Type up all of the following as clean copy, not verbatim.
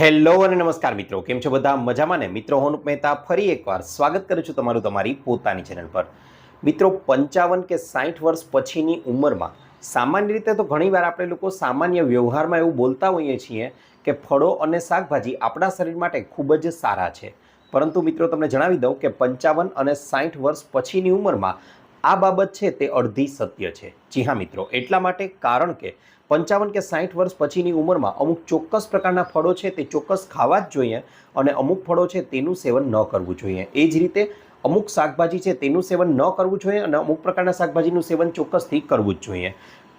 Hello અને નમસ્કાર મિત્રો, કેમ છો બધા? મજામાં ને? મિત્રો, હું અનુપ મહેતા ફરી એકવાર સ્વાગત કરું છું તમારું તમારી પોતાની ચેનલ પર. મિત્રો, 55 કે 60 વર્ષ પછીની ઉંમરમાં સામાન્ય રીતે તો ઘણીવાર આપણે લોકો સામાન્ય વ્યવહારમાં એવું બોલતા હોઈએ છીએ કે ફળો અને શાકભાજી આપણા શરીર માટે ખૂબ જ સારા છે. પરંતુ મિત્રો, તમને જણાવી દઉં કે 55 અને 60 વર્ષ પછીની ઉંમરમાં આ બાબત છે તે અડધી સત્ય છે. જી હા મિત્રો, એટલા માટે કારણ કે 55 કે 60 વર્ષ પછીની ઉંમરમાં અમુક ચોક્કસ પ્રકારના ફળો છે તે ચોક્કસ ખાવા જ જોઈએ અને અમુક ફળો છે તેનું સેવન ન કરવું જોઈએ. એ જ રીતે અમુક શાકભાજી છે તેનું સેવન ન કરવું જોઈએ અને અમુક પ્રકારના શાકભાજીનું સેવન ચોક્કસથી કરવું જ જોઈએ.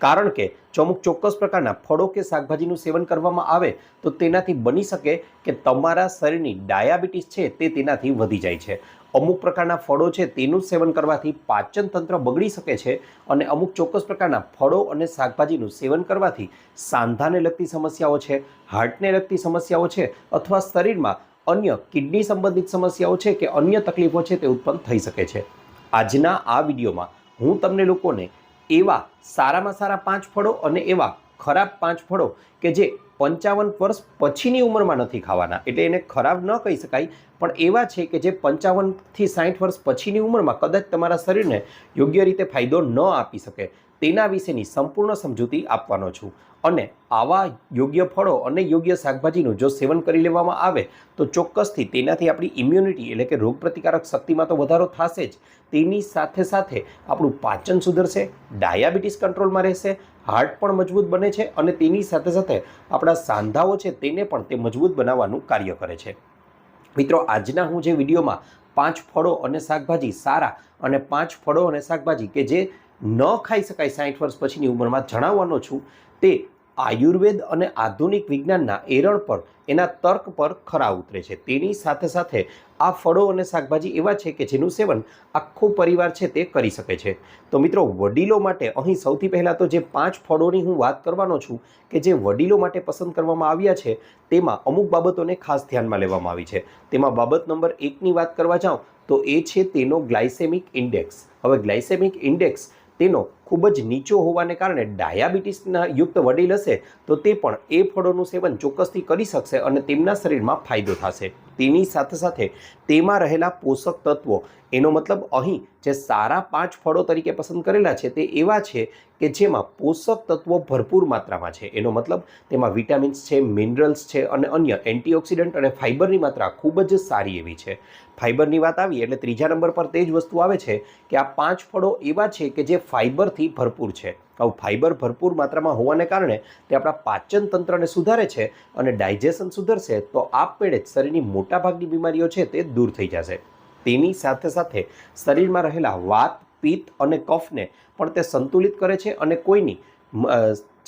કારણ કે જો અમુક ચોક્કસ પ્રકારના ફળો કે શાકભાજીનું સેવન કરવામાં આવે તો તેનાથી બની શકે કે તમારા શરીરની ડાયાબિટીસ છે તે તેનાથી વધી જાય છે. અમુક પ્રકારના ફળો છે તેનું સેવન કરવાથી પાચન તંત્ર બગડી શકે છે અને અમુક ચોક્કસ પ્રકારના ફળો અને શાકભાજીનું સેવન કરવાથી સાંધાને લગતી સમસ્યાઓ છે, હાર્ટને લગતી સમસ્યાઓ છે અથવા શરીરમાં અન્ય કિડની સંબંધિત સમસ્યાઓ છે કે અન્ય તકલીફો છે તે ઉત્પન્ન થઈ શકે છે. આજના આ વિડીયોમાં હું તમને લોકોને એવા સારામાં સારા 5 ફળો અને એવા ખરાબ 5 ફળો કે જે 55 વર્ષ પછીની ઉંમરમાં નથી ખાવાના, એટલે એને ખરાબ ન કહી શકાય, પણ એવા છે કે જે 55 થી 60 વર્ષ પછીની ઉંમરમાં કદાચ તમારા શરીરને યોગ્ય રીતે ફાયદો ન આપી શકે, તેના વિશેની સંપૂર્ણ સમજૂતી આપવાનો છું. અને આવા યોગ્ય ફળો અને યોગ્ય શાકભાજીનું જો સેવન કરી લેવામાં આવે તો ચોક્કસથી તેનાથી આપણી ઇમ્યુનિટી એટલે કે રોગપ્રતિકારક શક્તિમાં તો વધારો થશે જ, તેની સાથે સાથે આપણું પાચન સુધરશે, ડાયાબિટીસ કંટ્રોલમાં રહેશે, હાર્ટ પણ મજબૂત બને છે અને તેની સાથે સાથે આપણા સાંધાઓ છે તેને પણ તે મજબૂત બનાવવાનું કાર્ય કરે છે. મિત્રો, આજના હું જે વિડીયોમાં 5 ફળો અને શાકભાજી સારા અને 5 ફળો અને શાકભાજી કે જે ન ખાઈ શકાય 60 વર્ષ પછીની ઉંમરમાં જણાવવાનો છું, તે આયુર્વેદ અને આધુનિક વિજ્ઞાનના એરણ પર, એના તર્ક પર ખરા ઉતરે છે. તેની સાથે સાથે આ ફળો અને શાકભાજી એવા છે કે જેનું સેવન આખો પરિવાર છે તે કરી શકે છે. તો મિત્રો, વડીલો માટે અહીં સૌથી પહેલાં તો જે 5 ફળોની હું વાત કરવાનો છું કે જે વડીલો માટે પસંદ કરવામાં આવ્યા છે, તેમાં અમુક બાબતોને ખાસ ધ્યાનમાં લેવામાં આવી છે. તેમાં બાબત નંબર 1ની વાત કરવા જાઉં તો એ છે તેનો ગ્લાયસેમિક ઇન્ડેક્સ. હવે ગ્લાયસેમિક ઇન્ડેક્સ તેનો ખૂબ જ નીચો હોવાને કારણે ડાયાબિટીસના યુક્ત વડીલ હશે તો તે પણ એ ફળોનું સેવન ચોક્કસથી કરી શકશે અને તેમના શરીરમાં ફાયદો થશે. તેની સાથે સાથે તેમાં રહેલા પોષક તત્વો, એનો મતલબ અહીં જે સારા 5 ફળો તરીકે પસંદ કરેલા છે તે એવા છે કે જેમાં પોષક તત્વો ભરપૂર માત્રામાં છે. એનો મતલબ તેમાં વિટામિન્સ છે, મિનરલ્સ છે અને અન્ય એન્ટીઓક્સિડન્ટ અને ફાઇબરની માત્રા ખૂબ જ સારી એવી છે. ફાઇબરની વાત આવી એટલે ત્રીજા નંબર પર તે જ વસ્તુ આવે છે કે આ 5 ફળો એવા છે કે જે ફાઇબરથી ભરપૂર છે. આવું ફાઇબર ભરપૂર માત્રામાં હોવાને કારણે તે આપણા પાચન તંત્રને સુધારે છે અને ડાયજેશન સુધરશે તો આપમેળે જ શરીરની મોટાભાગની બીમારીઓ છે તે દૂર થઈ જશે. તેની સાથે સાથે શરીરમાં રહેલા વાત, પિત્ત અને કફને પણ તે સંતુલિત કરે છે અને કોઈની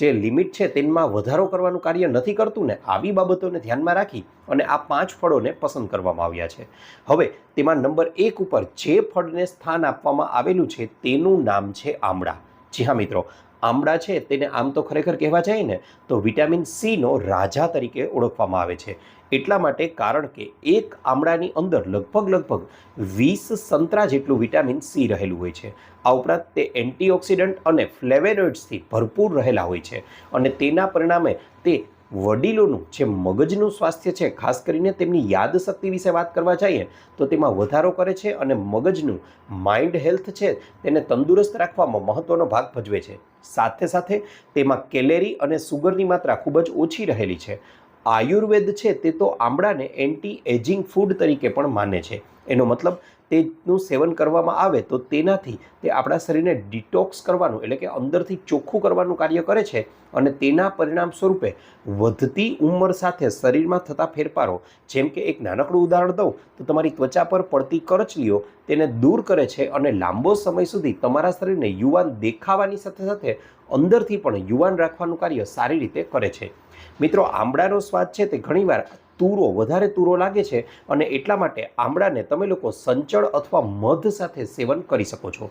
જે લિમિટ છે તેમાં વધારો કરવાનું કાર્ય નથી કરતું ને. આવી બાબતોને ધ્યાનમાં રાખી અને આ 5 ફળોને પસંદ કરવામાં આવ્યા છે. હવે તેમાં નંબર 1 ઉપર જે ફળને સ્થાન આપવામાં આવેલું છે તેનું નામ છે આમળા. જી હા મિત્રો, આમળા છે તેને આમ તો ખરેખર કહેવા જાય ને તો વિટામિન સીનો રાજા તરીકે ઓળખવામાં આવે છે. એટલા માટે કારણ કે એક આમળાની અંદર લગભગ 20 સંતરા જેટલું વિટામિન સી રહેલું હોય છે. આ ઉપરાંત તે એન્ટીઓક્સિડન્ટ અને ફ્લેવેનોઇડ્સથી ભરપૂર રહેલા હોય છે અને તેના પરિણામે તે વડીલોનું જે મગજનું સ્વાસ્થ્ય છે, ખાસ કરીને તેમની યાદશક્તિ વિશે વાત કરવા જઈએ તો તેમાં વધારો કરે છે અને મગજનું માઇન્ડ હેલ્થ છે તેને તંદુરસ્ત રાખવામાં મહત્ત્વનો ભાગ ભજવે છે. સાથે સાથે તેમાં કેલેરી અને સુગરની માત્રા ખૂબ જ ઓછી રહેલી છે. આયુર્વેદ છે તે તો આમળાને એન્ટી એજિંગ ફૂડ તરીકે પણ માને છે. એનો મતલબ તેનું સેવન કરવામાં આવે તો તેનાથી તે આપણા શરીરને ડિટોક્સ કરવાનું એટલે કે અંદરથી ચોખ્ખું કરવાનું કાર્ય કરે છે અને તેના પરિણામ સ્વરૂપે વધતી ઉંમર સાથે શરીરમાં થતા ફેરફારો, જેમ કે એક નાનકડું ઉદાહરણ દઉં તો તમારી ત્વચા પર પડતી કરચલીઓ તેને દૂર કરે છે અને લાંબો સમય સુધી તમારા શરીરને યુવાન દેખાવાની સાથે સાથે અંદરથી પણ યુવાન રાખવાનું કાર્ય સારી રીતે કરે છે. મિત્રો, આમળાનો સ્વાદ છે તે ઘણીવાર વધારે તુરો લાગે છે અને એટલા માટે આમળાને તમે લોકો સંચળ અથવા મધ સાથે સેવન કરી શકો છો.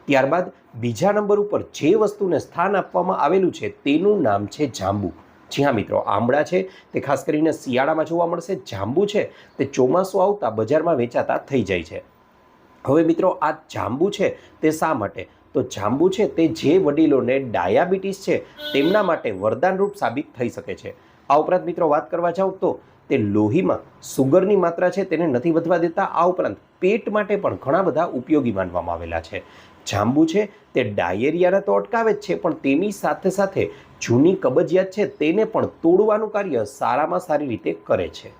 ત્યારબાદ બીજા નંબર ઉપર જે વસ્તુને સ્થાન આપવામાં આવેલું છે તેનું નામ છે જાંબુ. જી હા મિત્રો, આમળા છે તે ખાસ કરીને શિયાળામાં જોવા મળશે, જાંબુ છે તે ચોમાસું આવતા બજારમાં વેચાતા થઈ જાય છે. હવે મિત્રો, આ જાંબુ છે તે શા માટે? તો જાંબુ છે તે જે વડીલોને ડાયાબિટીસ છે તેમના માટે વરદાનરૂપ સાબિત થઈ શકે છે. આ ઉપરાંત મિત્રો વાત કરવા જાઉં તો તે લોહીમાં સુગરની માત્રા છે તેને નથી વધવા દેતા. આ ઉપરાંત પેટ માટે પણ ઘણા બધા ઉપયોગી માનવામાં આવેલા છે. જાંબુ છે તે ડાયેરિયાને તો અટકાવે જ છે, પણ તેની સાથે સાથે જૂની કબજિયાત છે તેને પણ તોડવાનું કાર્ય સારામાં સારી રીતે કરે છે.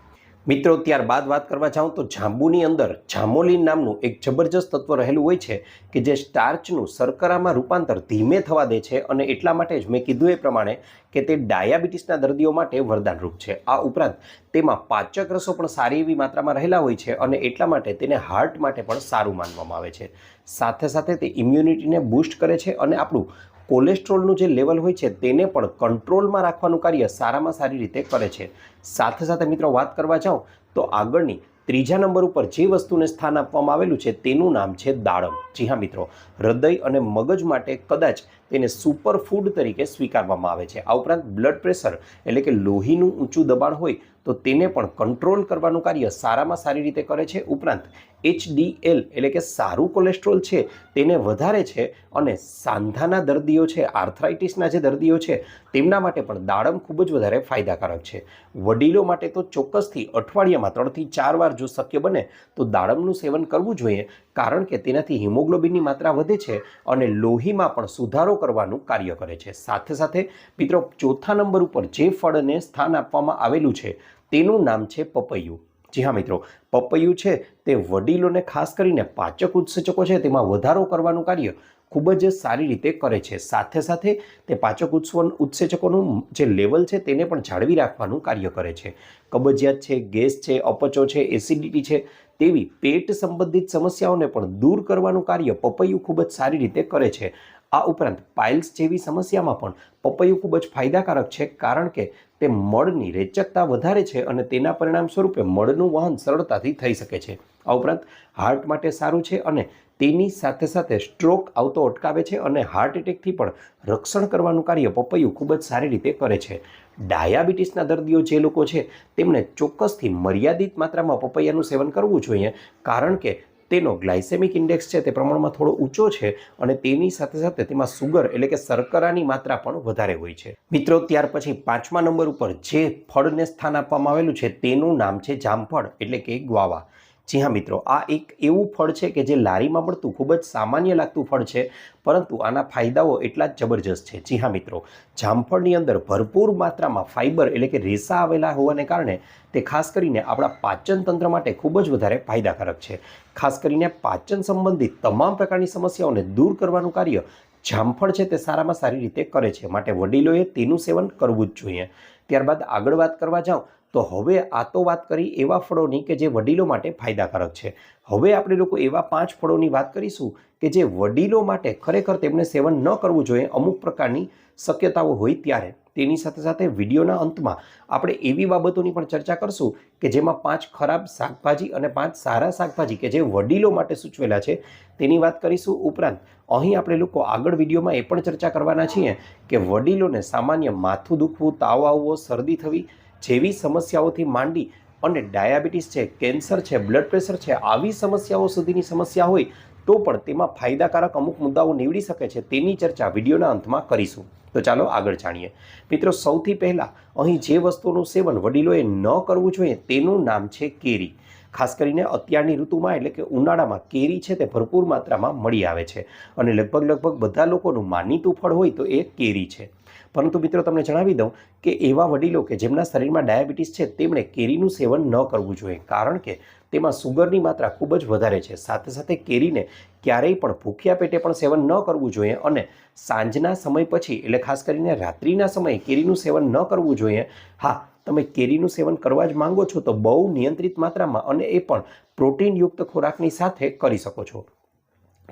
મિત્રો ત્યારબાદ વાત કરવા જાઉં તો જાંબુની અંદર જામોલિન નામનું એક જબરજસ્ત તત્વ રહેલું હોય છે કે જે સ્ટાર્ચનું શર્કરામાં રૂપાંતર ધીમે થવા દે છે, અને એટલા માટે જ મેં કીધું એ પ્રમાણે કે તે ડાયાબિટીસના દર્દીઓ માટે વરદાનરૂપ છે. આ ઉપરાંત તેમાં પાચક રસો પણ સારી એવી માત્રામાં રહેલા હોય છે, અને એટલા માટે તેને હાર્ટ માટે પણ સારું માનવામાં આવે છે. સાથે સાથે તે ઇમ્યુનિટીને બૂસ્ટ કરે છે, અને આપણું કોલેસ્ટ્રોલનું જે લેવલ હોય છે તેને પણ કંટ્રોલમાં રાખવાનું કાર્ય સારામાં સારી રીતે કરે છે. સાથે સાથે મિત્રો વાત કરવા જાઉં તો આગળની ત્રીજા નંબર ઉપર જે વસ્તુને સ્થાન આપવામાં આવેલું છે તેનું નામ છે દાડમ. જી હા મિત્રો, હૃદય અને મગજ માટે કદાચ તેને સુપર ફૂડ તરીકે સ્વીકારવામાં આવે છે. આ ઉપરાંત બ્લડ પ્રેશર એટલે કે લોહીનું ઊંચું દબાણ હોય તો તેને પણ કંટ્રોલ કરવાનું કાર્ય સારામાં સારી રીતે કરે છે. ઉપરાંત HDL એટલે કે સારું કોલેસ્ટ્રોલ છે તેને વધારે છે, અને સાંધાના દર્દીઓ છે, આર્થરાઇટિસના જે દર્દીઓ છે તેમના માટે પણ દાડમ ખૂબ જ વધારે ફાયદાકારક છે. વડીલો માટે તો ચોક્કસથી અઠવાડિયામાં 3 થી 4 વાર જો શક્ય બને તો દાડમનું સેવન કરવું જોઈએ, કારણ કે તેનાથી હિમોગ્લોબિનની માત્રા વધે છે અને લોહીમાં પણ સુધારો કરવાનું કાર્ય કરે છે. સાથે સાથે મિત્રો ચોથા નંબર ઉપર જે ફળને સ્થાન આપવામાં આવેલું છે તેનું નામ છે પપૈયું. જી હા મિત્રો, પપૈયું છે તે વડીલોને ખાસ કરીને પાચક ઉત્સેચકો છે તેમાં વધારો કરવાનું કાર્ય ખૂબ જ સારી રીતે કરે છે. સાથે સાથે તે પાચક ઉત્સેચકોનું જે લેવલ છે તેને પણ જાળવી રાખવાનું કાર્ય કરે છે. કબજિયાત છે, ગેસ છે, અપચો છે, એસિડિટી છે તેવી પેટ સંબંધિત સમસ્યાઓને પણ દૂર કરવાનું કાર્ય પપૈયું ખૂબ જ સારી રીતે કરે છે. આ ઉપરાંત પાઇલ્સ જેવી સમસ્યામાં પણ પપૈયું ખૂબ જ ફાયદાકારક છે, કારણ કે તે મળની રેચકતા વધારે છે અને તેના પરિણામ સ્વરૂપે મળનું વહન સરળતાથી થઈ શકે છે. આ ઉપરાંત હાર્ટ માટે સારું છે, અને તેની સાથે સાથે સ્ટ્રોક આવતો અટકાવે છે, અને હાર્ટ એટેકથી પણ રક્ષણ કરવાનું કાર્ય પપૈયું ખૂબ જ સારી રીતે કરે છે. ડાયાબિટીસના દર્દીઓ જે લોકો છે તેમણે ચોક્કસથી મર્યાદિત માત્રામાં પપૈયાનું સેવન કરવું જોઈએ, કારણ કે તેનો ગ્લાયસેમિક ઇન્ડેક્સ છે તે પ્રમાણમાં થોડો ઊંચો છે, અને તેની સાથે સાથે તેમાં સુગર એટલે કે શર્કરાની માત્રા પણ વધારે હોય છે. મિત્રો ત્યાર પછી 5મા નંબર ઉપર જે ફળને સ્થાન આપવામાં આવેલું છે તેનું નામ છે જામફળ એટલે કે ગ્વાવા. જી હા મિત્રો, આ એક એવું ફળ છે કે જે લારીમાં મળતું ખૂબ જ સામાન્ય લાગતું ફળ છે, પરંતુ આના ફાયદાઓ એટલા જ જબરજસ્ત છે. જી હા મિત્રો, જામફળની અંદર ભરપૂર માત્રામાં ફાઇબર એટલે કે રેસા આવેલા હોવાને કારણે તે ખાસ કરીને આપણા પાચન તંત્ર માટે ખૂબ જ વધારે ફાયદાકારક છે. ખાસ કરીને પાચન સંબંધિત તમામ પ્રકારની સમસ્યાઓને દૂર કરવાનું કાર્ય જામફળ છે તે સારામાં સારી રીતે કરે છે, માટે વડીલોએ તેનું સેવન કરવું જ જોઈએ. ત્યારબાદ આગળ વાત કરવા જાઉં તો હવે આ તો વાત કરી એવા ફળોની કે જે વડીલો માટે ફાયદાકારક છે. હવે આપણે લોકો એવા 5 ફળોની વાત કરીશું કે જે વડીલો માટે ખરેખર તેમને સેવન ન કરવું જોઈએ અમુક પ્રકારની શક્યતાઓ હોય ત્યારે. તેની સાથે સાથે વિડીયોના અંતમાં આપણે એવી બાબતોની પણ ચર્ચા કરશું કે જેમાં 5 ખરાબ શાકભાજી અને 5 સારા શાકભાજી કે જે વડીલો માટે સૂચવેલા છે તેની વાત કરીશું. ઉપરાંત અહીં આપણે લોકો આગળ વિડીયોમાં એ પણ ચર્ચા કરવાના છીએ કે વડીલોને સામાન્ય માથું દુખવું, તાવ આવવો, શરદી થવી જેવી સમસ્યાઓથી માંડી અને ડાયાબિટીસ છે, કેન્સર છે, બ્લડ પ્રેશર છે, આવી સમસ્યાઓ સુધીની સમસ્યા હોય તો પણ તેમાં ફાયદાકારક અમુક મુદ્દાઓ નીવડી શકે છે, તેની ચર્ચા વિડીયોના અંતમાં કરીશું. તો ચાલો આગળ જાણીએ. મિત્રો સૌથી પહેલાં અહીં જે વસ્તુનું સેવન વડીલોએ ન કરવું જોઈએ તેનું નામ છે કેરી. ખાસ કરીને અત્યારની ઋતુમાં એટલે કે ઉનાળામાં કેરી છે તે ભરપૂર માત્રામાં મળી આવે છે, અને લગભગ બધા લોકોનું માનીતું ફળ હોય તો એ કેરી છે. પરંતુ મિત્રો તમને જણાવી દઉં કે એવા વડીલો કે જેમના શરીરમાં ડાયાબિટીસ છે તેમણે કેરીનું સેવન ન કરવું જોઈએ, કારણ કે તેમાં સુગરની માત્રા ખૂબ જ વધારે છે. સાથે સાથે કેરીને ક્યારેય પણ ભૂખ્યા પેટે પણ સેવન ન કરવું જોઈએ, અને સાંજના સમય પછી એટલે ખાસ કરીને રાત્રિના સમયે કેરીનું સેવન ન કરવું જોઈએ. હા, તમે કેરીનું સેવન કરવા જ માંગો છો તો બહુ નિયંત્રિત માત્રામાં, અને એ પણ પ્રોટીનયુક્ત ખોરાકની સાથે કરી શકો છો.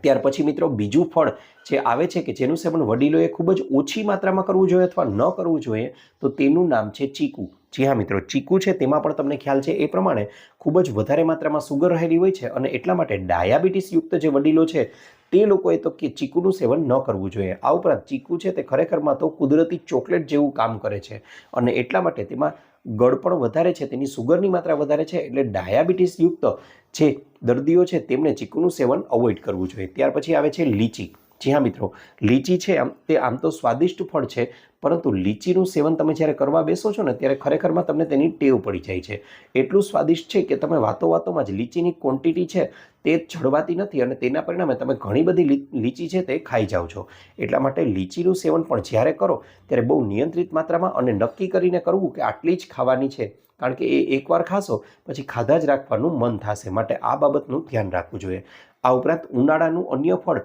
ત્યાર પછી મિત્રો બીજું ફળ જે આવે છે કે જેનું સેવન વડીલોએ ખૂબ જ ઓછી માત્રામાં કરવું જોઈએ અથવા ન કરવું જોઈએ તો તેનું નામ છે ચીકુ. જી હા મિત્રો, ચીકુ છે તેમાં પણ તમને ખ્યાલ છે એ પ્રમાણે ખૂબ જ વધારે માત્રામાં સુગર રહેલી હોય છે, અને એટલા માટે ડાયાબિટીસ યુક્ત જે વડીલો છે તે લોકોએ તો કે ચીકુનું સેવન ન કરવું જોઈએ. આ ઉપરાંત ચીકુ છે તે ખરેખરમાં તો કુદરતી ચોકલેટ જેવું કામ કરે છે, અને એટલા માટે તેમાં ગળ પણ વધારે છે, તેની સુગરની માત્રા વધારે છે, એટલે ડાયાબિટીસ યુક્ત જે દર્દીઓ છે તેમણે ચીકુનું સેવન અવોઇડ કરવું જોઈએ. ત્યાર પછી આવે છે લીચી. જી હા મિત્રો, લીચી છે આમ તો સ્વાદિષ્ટ ફળ છે, પરંતુ લીચીનું સેવન તમે જ્યારે કરવા બેસો છો ને ત્યારે ખરેખરમાં તમને તેની ટેવ પડી જાય છે. એટલું સ્વાદિષ્ટ છે કે તમે વાતોમાં જ લીચીની ક્વોન્ટિટી છે તે જળવાતી નથી અને તેના પરિણામે તમે ઘણી બધી લીચી છે તે ખાઈ જાઓ છો. એટલા માટે લીચીનું સેવન પણ જ્યારે કરો ત્યારે બહુ નિયંત્રિત માત્રામાં અને નક્કી કરીને કરવું કે આટલી જ ખાવાની છે, કારણ કે એ એકવાર ખાશો પછી ખાધા જ રાખવાનું મન થશે. માટે આ બાબતનું ધ્યાન રાખવું જોઈએ. આ ઉપરાંત ઉનાળાનું અન્ય ફળ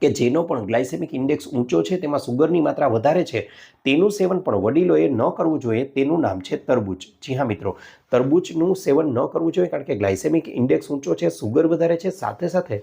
કે જેનો પણ ગ્લાયસેમિક ઇન્ડેક્સ ઊંચો છે, તેમાં સુગરની માત્રા વધારે છે, તેનું સેવન પણ વડીલોએ ન કરવું જોઈએ. તેનું નામ છે તરબૂચ. જી હા મિત્રો, તરબૂચનું સેવન ન કરવું જોઈએ કારણ કે ગ્લાયસેમિક ઇન્ડેક્સ ઊંચો છે, સુગર વધારે છે. સાથે સાથે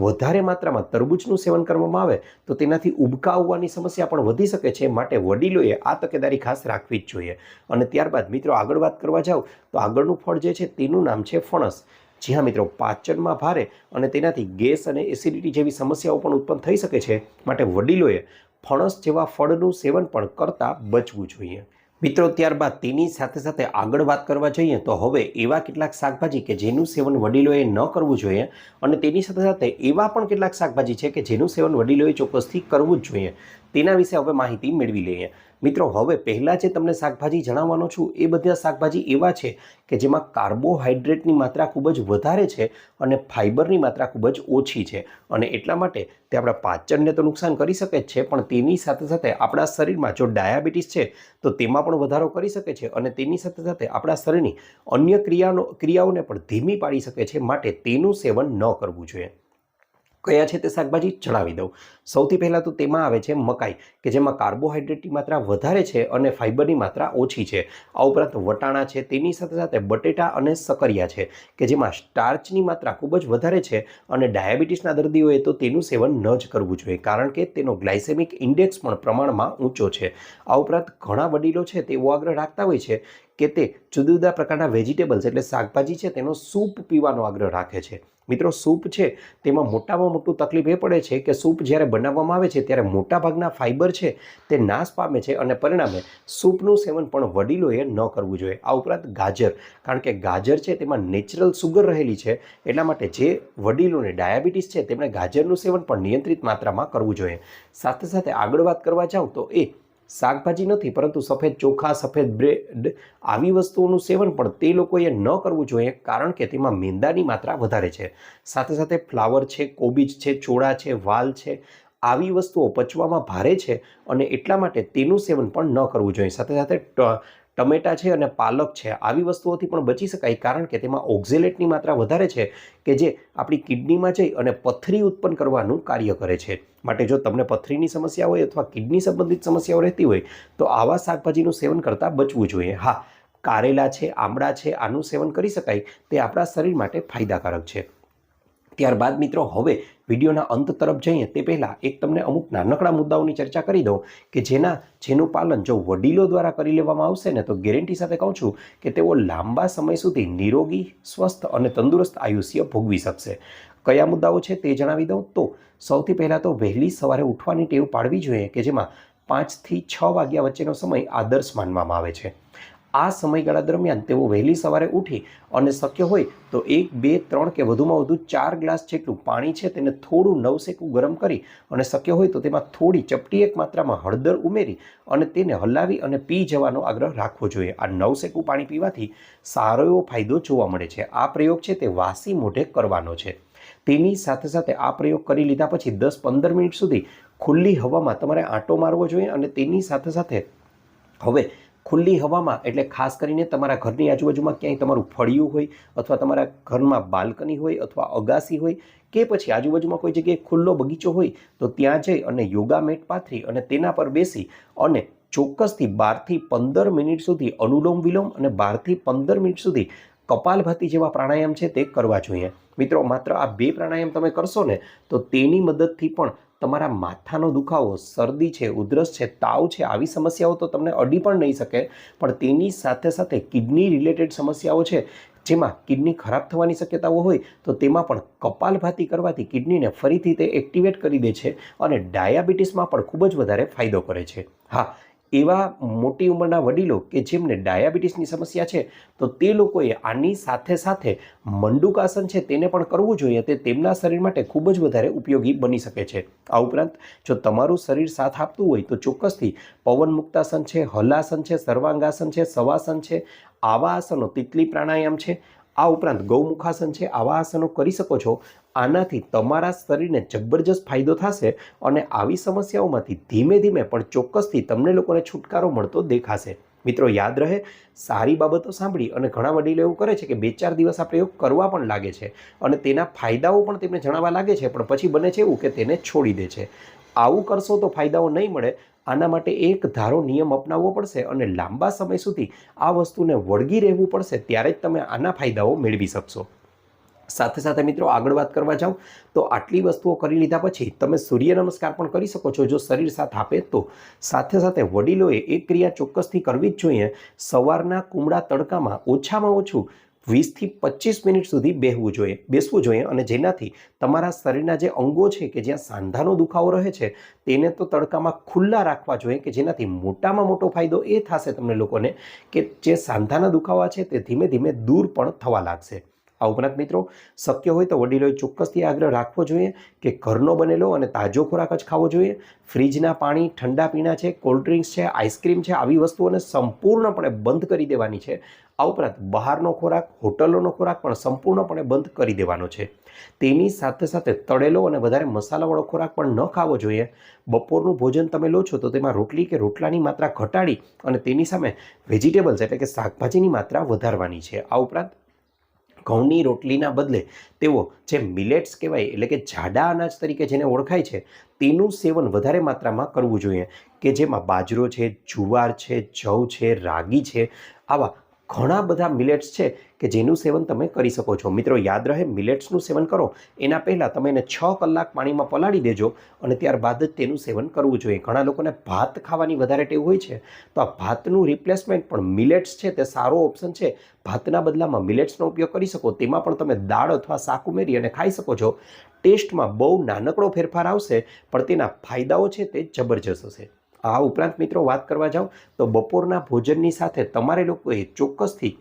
વધારે માત્રામાં તરબૂચનું સેવન કરવામાં આવે તો તેનાથી ઉબકા આવવાની સમસ્યા પણ વધી શકે છે. માટે વડીલોએ આ તકેદારી ખાસ રાખવી જ જોઈએ. અને ત્યારબાદ મિત્રો આગળ વાત કરવા જાઓ તો આગળનું ફળ જે છે તેનું નામ છે ફણસ. જી હા મિત્રો, પાચનમાં ભારે અને તેનાથી ગેસ અને એસિડિટી જેવી સમસ્યાઓ પણ ઉત્પન્ન થઈ શકે છે. માટે વડીલોએ ફણસ જેવા ફળનું સેવન પણ કરતા બચવું જોઈએ. મિત્રો ત્યારબાદ તેની સાથે સાથે આગળ વાત કરવા જઈએ તો હવે એવા કેટલાક શાકભાજી કે જેનું સેવન વડીલોએ ન કરવું જોઈએ અને તેની સાથે સાથે એવા પણ કેટલાક શાકભાજી છે કે જેનું સેવન વડીલોએ ચોક્કસથી કરવું જ જોઈએ. તેના વિશે હવે માહિતી મેળવી લઈએ. મિત્રો હવે પહેલાં જે તમને શાકભાજી જણાવવાનો છું એ બધા શાકભાજી એવા છે કે જેમાં કાર્બોહાઈડ્રેટની માત્રા ખૂબ જ વધારે છે અને ફાઇબરની માત્રા ખૂબ જ ઓછી છે. અને એટલા માટે તે આપણા પાચનને તો નુકસાન કરી શકે જ છે, પણ તેની સાથે સાથે આપણા શરીરમાં જો ડાયાબિટીસ છે તો તેમાં પણ વધારો કરી શકે છે અને તેની સાથે સાથે આપણા શરીરની અન્ય ક્રિયાઓને પણ ધીમી પાડી શકે છે. માટે તેનું સેવન ન કરવું જોઈએ. કયા છે તે શાકભાજી જણાવી દઉં. સૌથી પહેલાં તો તેમાં આવે છે મકાઈ, કે જેમાં કાર્બોહાઈડ્રેટની માત્રા વધારે છે અને ફાઇબરની માત્રા ઓછી છે. આ ઉપરાંત વટાણા છે, તેની સાથે સાથે બટેટા અને સકરિયા છે કે જેમાં સ્ટાર્ચની માત્રા ખૂબ જ વધારે છે અને ડાયાબિટીસના દર્દીઓએ તો તેનું સેવન ન જ કરવું જોઈએ કારણ કે તેનો ગ્લાયસેમિક ઇન્ડેક્સ પણ પ્રમાણમાં ઊંચો છે. આ ઉપરાંત ઘણા વડીલો છે તે એવો આગ્રહ રાખતા હોય છે કે તે જુદા જુદા પ્રકારના વેજીટેબલ્સ એટલે શાકભાજી છે તેનો સૂપ પીવાનો આગ્રહ રાખે છે. મિત્રો સૂપ છે તેમાં મોટામાં મોટું તકલીફ એ પડે છે કે સૂપ જ્યારે બનાવવામાં આવે છે ત્યારે મોટાભાગના ફાઇબર છે તે નાશ પામે છે અને પરિણામે સૂપનું સેવન પણ વડીલોએ ન કરવું જોઈએ. આ ઉપરાંત ગાજર, કારણ કે ગાજર છે તેમાં નેચરલ સુગર રહેલી છે, એટલા માટે જે વડીલોને ડાયાબિટીસ છે તેમણે ગાજરનું સેવન પણ નિયંત્રિત માત્રામાં કરવું જોઈએ. સાથે સાથે આગળ વાત કરવા જાઉં તો એ શાકભાજી નથી પરંતુ સફેદ ચોખા, સફેદ બ્રેડ આવી વસ્તુઓનું સેવન પણ તે લોકોએ ન કરવું જોઈએ કારણ કે તેમાં મેંદાની માત્રા વધારે છે. સાથે સાથે ફ્લાવર છે, કોબીજ છે, ચોળા છે, વાલ છે, આવી વસ્તુઓ પચવામાં ભારે છે અને એટલા માટે તેનું સેવન પણ ન કરવું જોઈએ. સાથે સાથે ટમેટા છે અને પાલક છે, આવી વસ્તુઓથી પણ બચી શકાય કારણ કે તેમાં ઓક્ઝેલેટની માત્રા વધારે છે કે જે આપણી કિડનીમાં જઈ અને પથરી ઉત્પન્ન કરવાનું કાર્ય કરે છે. માટે જો તમને પથરીની સમસ્યા હોય અથવા કિડની સંબંધિત સમસ્યાઓ રહેતી હોય તો આવા શાકભાજીનું સેવન કરતાં બચવું જોઈએ. હા, કારેલા છે, આમળા છે, આનું સેવન કરી શકાય, તે આપણા શરીર માટે ફાયદાકારક છે. ત્યારબાદ મિત્રો હવે વિડીયોના અંત તરફ જઈએ તે પહેલાં એક તમને અમુક નાનકડા મુદ્દાઓની ચર્ચા કરી દઉં કે જેનું પાલન જો વડીલો દ્વારા કરી લેવામાં આવશે ને તો ગેરંટી સાથે કહું છું કે તેઓ લાંબા સમય સુધી નિરોગી, સ્વસ્થ અને તંદુરસ્ત આયુષ્ય ભોગવી શકશે. કયા મુદ્દાઓ છે તે જણાવી દઉં તો સૌથી પહેલાં તો વહેલી સવારે ઉઠવાની ટેવ પાડવી જોઈએ કે જેમાં 5 થી 6 વાગ્યા વચ્ચેનો સમય આદર્શ માનવામાં આવે છે. આ સમયગાળા દરમિયાન તેઓ વહેલી સવારે ઉઠી અને શક્ય હોય તો 1, 2, 3 કે વધુમાં વધુ 4 ગ્લાસ જેટલું પાણી છે તેને થોડું નવસેકું ગરમ કરી અને શક્ય હોય તો તેમાં થોડી ચપટી એક માત્રામાં હળદર ઉમેરી અને તેને હલાવી અને પી જવાનો આગ્રહ રાખવો જોઈએ. આ નવસેકું પાણી પીવાથી સારો એવો ફાયદો જોવા મળે છે. આ પ્રયોગ છે તે વાસી મોઢે કરવાનો છે. તેની સાથે સાથે આ પ્રયોગ કરી લીધા પછી 10-15 મિનિટ સુધી ખુલ્લી હવામાં તમારે આંટો મારવો જોઈએ અને તેની સાથે સાથે હવે ખુલ્લી હવામાં એટલે ખાસ કરીને તમારા ઘરની આજુબાજુમાં ક્યાંય તમારું ફળિયું હોય અથવા તમારા ઘરમાં બાલ્કની હોય અથવા અગાસી હોય કે પછી આજુબાજુમાં કોઈ જગ્યાએ ખુલ્લો બગીચો હોય તો ત્યાં જઈ અને યોગા મેટ પાથરી અને તેના પર બેસી અને ચોક્કસથી 12 થી 15 મિનિટ સુધી અનુલોમ વિલોમ અને 12 થી 15 મિનિટ સુધી કપાલભાતિ જેવા પ્રાણાયામ છે તે કરવા જોઈએ. મિત્રો માત્ર આ 2 પ્રાણાયામ તમે કરશો ને તો તેની મદદથી પણ તમારા માથાનો દુખાવો, શરદી છે, ઉધરસ છે, તાવ છે, આવી સમસ્યાઓ તો તમને અડી પણ નહીં શકે, પણ તેની સાથે સાથે કિડની રિલેટેડ સમસ્યાઓ છે જેમાં કિડની ખરાબ થવાની શક્યતાઓ હોય તો તેમાં પણ કપાલભાતિ કરવાથી કિડનીને ફરીથી તે એક્ટિવેટ કરી દે છે અને ડાયાબિટીસમાં પણ ખૂબ જ વધારે ફાયદો કરે છે. હા, એવા મોટી ઉંમરના વડીલો કે જેમને ડાયાબિટીસની સમસ્યા છે તો તે લોકોએ આની સાથે સાથે મંડુકાસન છે તેને પણ કરવું જોઈએ. તે તેમના શરીર માટે ખૂબ જ વધારે ઉપયોગી બની શકે છે. આ ઉપરાંત જો તમારું શરીર સાથ આપતું હોય તો ચોક્કસથી પવન મુક્તાસન છે, હલાસન છે, સર્વાંગાસન છે, શવાસન છે, આવા આસનો, તિતલી પ્રાણાયામ છે, આ ઉપરાંત ગૌમુખાસન છે, આવા આસનો કરી શકો છો. આનાથી તમારા શરીરને જબરજસ્ત ફાયદો થશે અને આવી સમસ્યાઓમાંથી ધીમે ધીમે પણ ચોક્કસથી તમને લોકોને છુટકારો મળતો દેખાશે. મિત્રો યાદ રહે, સારી બાબતો સાંભળી અને ઘણા વડીલો એવું કરે છે કે 2-4 દિવસ આ પ્રયોગ કરવા પણ લાગે છે અને તેના ફાયદાઓ પણ તેમને જણાવવા લાગે છે, પણ પછી બને છે એવું કે તેને છોડી દે છે. આવું કરશો તો ફાયદાઓ નહીં મળે. આના માટે એક ધારો નિયમ અપનાવવો પડશે અને લાંબા સમય સુધી આ વસ્તુને વળગી રહેવું પડશે, ત્યારે જ તમે આના ફાયદાઓ મેળવી શકશો. સાથે સાથે મિત્રો આગળ વાત કરવા જાઉં તો આટલી વસ્તુઓ કરી લીધા પછી તમે સૂર્ય નમસ્કાર પણ કરી શકો છો જો શરીર સાથ આપે તો. સાથે સાથે વડીલોએ એક ક્રિયા ચોક્કસથી કરવી જ જોઈએ. સવારના કુમળા તડકામાં ઓછામાં ઓછું 20થી 25 મિનિટ સુધી બેસવું જોઈએ અને જેનાથી તમારા શરીરના જે અંગો છે કે જ્યાં સાંધાનો દુખાવો રહે છે તેને તો તડકામાં ખુલ્લા રાખવા જોઈએ, કે જેનાથી મોટામાં મોટો ફાયદો એ થશે તમને લોકોને કે જે સાંધાના દુખાવા છે તે ધીમે ધીમે દૂર પણ થવા લાગશે. આ ઉપરાંત મિત્રો શક્ય હોય તો વડીલોએ ચોક્કસથી આગ્રહ રાખવો જોઈએ કે ઘરનો બનેલો અને તાજો ખોરાક જ ખાવો જોઈએ. ફ્રીજના પાણી, ઠંડા પીણા છે, કોલ્ડ ડ્રિંક્સ છે, આઈસ્ક્રીમ છે, આવી વસ્તુઓને સંપૂર્ણપણે બંધ કરી દેવાની છે. આ ઉપરાંત બહારનો ખોરાક, હોટલોનો ખોરાક પણ સંપૂર્ણપણે બંધ કરી દેવાનો છે. તેની સાથે સાથે તળેલો અને વધારે મસાલાવાળો ખોરાક પણ ન ખાવો જોઈએ. બપોરનું ભોજન તમે લો છો તો તેમાં રોટલી કે રોટલાની માત્રા ઘટાડી અને તેની સામે વેજીટેબલ્સ એટલે કે શાકભાજીની માત્રા વધારવાની છે. આ ઉપરાંત ઘઉંની રોટલીના બદલે તેઓ જે મિલેટ્સ કહેવાય એટલે કે જાડા અનાજ તરીકે જેને ઓળખાય છે તેનું સેવન વધારે માત્રામાં કરવું જોઈએ, કે જેમાં બાજરો છે, જુવાર છે, જવ છે, રાગી છે, આવા ઘણા બધા મિલેટ્સ છે કે જેનું સેવન તમે કરી શકો છો. મિત્રો યાદ રહે, મિલેટ્સનું સેવન કરો એના પહેલાં તમે એને 6 કલાક પાણીમાં પલાળી દેજો અને ત્યારબાદ જ તેનું સેવન કરવું જોઈએ. ઘણા લોકોને ભાત ખાવાની વધારે ટેવ હોય છે તો આ ભાતનું રિપ્લેસમેન્ટ પણ મિલેટ્સ છે તે સારો ઓપ્શન છે. ભાતના બદલામાં મિલેટ્સનો ઉપયોગ કરી શકો. તેમાં પણ તમે દાળ અથવા શાક ઉમેરી અને ખાઈ શકો છો. ટેસ્ટમાં બહુ નાનકડો ફેરફાર આવશે પણ તેના ફાયદાઓ છે તે જબરજસ્ત હશે. આ ઉપરાંત મિત્રો વાત કરવા જાઉં તો બપોરના ભોજનની સાથે તમારે લોકોએ ચોક્કસથી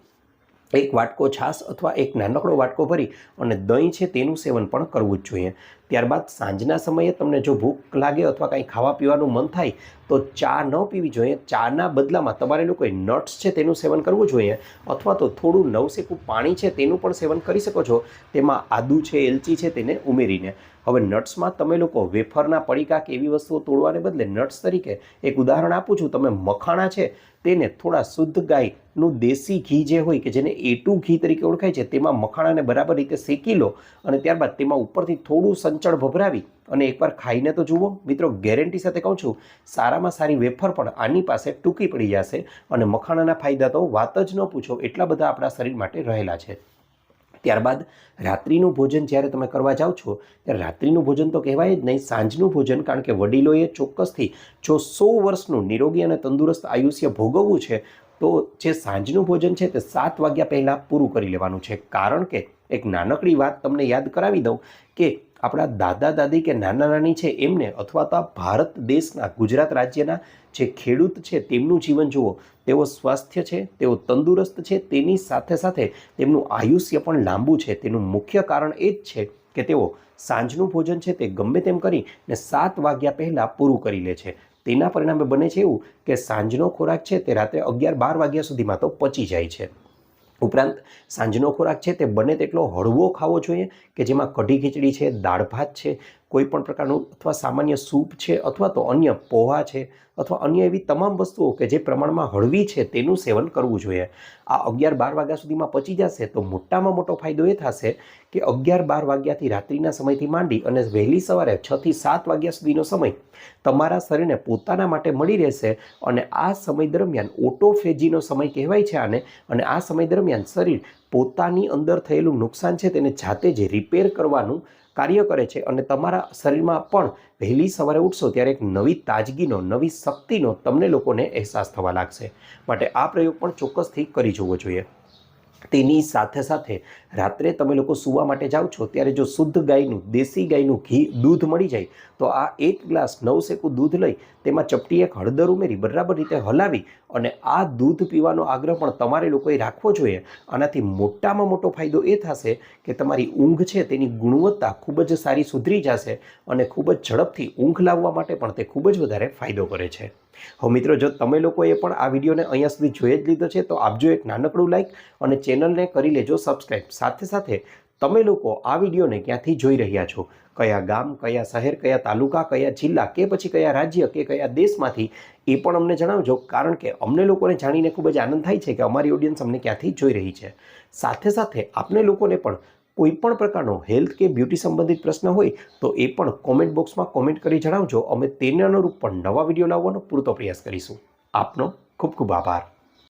એક વાટકો છાશ અથવા એક નાનકડો વાટકો ભરી અને દહીં છે તેનું સેવન પણ કરવું જ જોઈએ. ત્યારબાદ સાંજના સમયે તમને જો ભૂખ લાગે અથવા કંઈ ખાવા પીવાનું મન થાય તો ચા ન પીવી જોઈએ. ચાના બદલામાં તમારે લોકોએ નટ્સ છે તેનું સેવન કરવું જોઈએ અથવા તો થોડું નવશેકું પાણી છે તેનું પણ સેવન કરી શકો છો, તેમાં આદુ છે, એલચી છે તેને ઉમેરીને. હવે નટ્સમાં તમે લોકો વેફરના પડીકા કે એવી વસ્તુઓ તોડવાને બદલે નટ્સ તરીકે એક ઉદાહરણ આપું છું, તમે મખાણા છે તેને થોડા શુદ્ધ ગાયનું દેશી ઘી જે હોય કે જેને A2 ઘી તરીકે ઓળખાય છે તેમાં મખાણાને બરાબર રીતે શેકી લો અને ત્યારબાદ તેમાં ઉપરથી થોડું સંચળ ભભરાવી અને એકવાર ખાઈને તો જુઓ. મિત્રો ગેરંટી સાથે કહું છું, સારામાં સારી વેફર પણ આની પાસે ટૂંકી પડી જશે અને મખાણાના ફાયદા તો વાત જ ન પૂછો એટલા બધા આપણા શરીર માટે રહેલા છે. ત્યારબાદ રાત્રિનું ભોજન જ્યારે તમે કરવા જાઓ છો ત્યારે રાત્રિનું ભોજન તો કહેવાય જ નહીં, સાંજનું ભોજન, કારણ કે વડીલોએ ચોક્કસથી જો 100 વર્ષનું નિરોગી અને તંદુરસ્ત આયુષ્ય ભોગવવું છે તો જે સાંજનું ભોજન છે તે 7 વાગ્યા પહેલાં પૂરું કરી લેવાનું છે. કારણ કે એક નાનકડી વાત તમને યાદ કરાવી દઉં કે આપણા દાદા દાદી કે નાના નાની છે એમને અથવા તો ભારત દેશના ગુજરાત રાજ્યના જે ખેડૂત છે તેમનું જીવન જુઓ, તેઓ સ્વાસ્થ્ય છે, તેઓ તંદુરસ્ત છે, તેની સાથે સાથે તેમનું આયુષ્ય પણ લાંબુ છે. તેનું મુખ્ય કારણ એ જ છે કે તેઓ સાંજનું ભોજન છે તે ગમે તેમ કરીને 7 વાગ્યા પહેલાં પૂરું કરી લે છે. તેના પરિણામે બને છે એવું કે સાંજનો ખોરાક છે તે રાત્રે 11-12 વાગ્યા સુધીમાં તો પચી જાય છે. ઉપરાંત સાંજનો ખોરાક છે તે બને તેટલો હળવો ખાવો જોઈએ, કે જેમાં કઢી ખીચડી છે, દાળ ભાત છે, કોઈ પણ પ્રકારનું અથવા સામાન્ય સૂપ છે અથવા તો અન્ય પોહા છે અથવા અન્ય એવી તમામ વસ્તુઓ કે જે પ્રમાણમાં હળવી છે તેનું સેવન કરવું જોઈએ. આ 11-12 વાગ્યા સુધીમાં પચી જશે તો મોટામાં મોટો ફાયદો એ થશે કે 11-12 વાગ્યાથી રાત્રિના સમયથી માંડી અને વહેલી સવારે 6 થી 7 વાગ્યા સુધીનો સમય તમારા શરીરને પોતાના માટે મળી રહેશે અને આ સમય દરમિયાન ઓટોફેજીનો સમય કહેવાય છે આને, અને આ સમય દરમિયાન શરીર પોતાની અંદર થયેલું નુકસાન છે તેને જાતે જ રિપેર કરવાનું કાર્ય કરે છે અને તમારા શરીરમાં પણ વહેલી સવારે ઉઠશો ત્યારે એક નવી તાજગીનો, નવી શક્તિનો તમને લોકોને અહેસાસ થવા લાગશે. માટે આ પ્રયોગ પણ ચોક્કસથી કરી જવો જોઈએ. તેની સાથે સાથે રાત્રે તમે લોકો સૂવા માટે જાઓ છો ત્યારે જો શુદ્ધ ગાયનું દેશી ગાયનું દૂધ મળી જાય તો આ 1 ગ્લાસ નવસેકું દૂધ લઈ તેમાં ચપટી એક હળદર ઉમેરી બરાબર રીતે હલાવી અને આ દૂધ પીવાનો આગ્રહ પણ તમારે લોકોએ રાખવો જોઈએ. આનાથી મોટામાં મોટો ફાયદો એ થશે કે તમારી ઊંઘ છે તેની ગુણવત્તા ખૂબ જ સારી સુધરી જશે અને ખૂબ જ ઝડપથી ઊંઘ લાવવા માટે પણ તે ખૂબ જ વધારે ફાયદો કરે છે. હવે મિત્રો, જો તમે લોકોએ પણ આ વિડીયોને અહીંયા સુધી જોઈ જ લીધો છે તો આપજો એક નાનકડું લાઈક અને ચેનલને કરી લેજો સબસ્ક્રાઈબ. સાથે સાથે તમે લોકો આ વિડીયોને ક્યાંથી જોઈ રહ્યા છો, કયા ગામ, કયા શહેર, કયા તાલુકા, કયા જિલ્લા કે પછી કયા રાજ્ય કે કયા દેશમાંથી એ પણ અમને જણાવજો, કારણ કે અમને લોકોને જાણીને ખૂબ જ આનંદ થાય છે કે અમારી ઓડિયન્સ અમને ક્યાંથી જોઈ રહી છે. સાથે સાથે આપને લોકોને પણ કોઈ પણ પ્રકારનો હેલ્થ કે બ્યુટી સંબંધિત પ્રશ્ન હોય તો એ પણ કોમેન્ટ બોક્સમાં કોમેન્ટ કરી જણાવજો. અમે તેને અનુરૂપ પણ નવા વિડીયો લાવવાનો પૂરતો પ્રયાસ કરીશું. આપનો ખૂબ ખૂબ આભાર.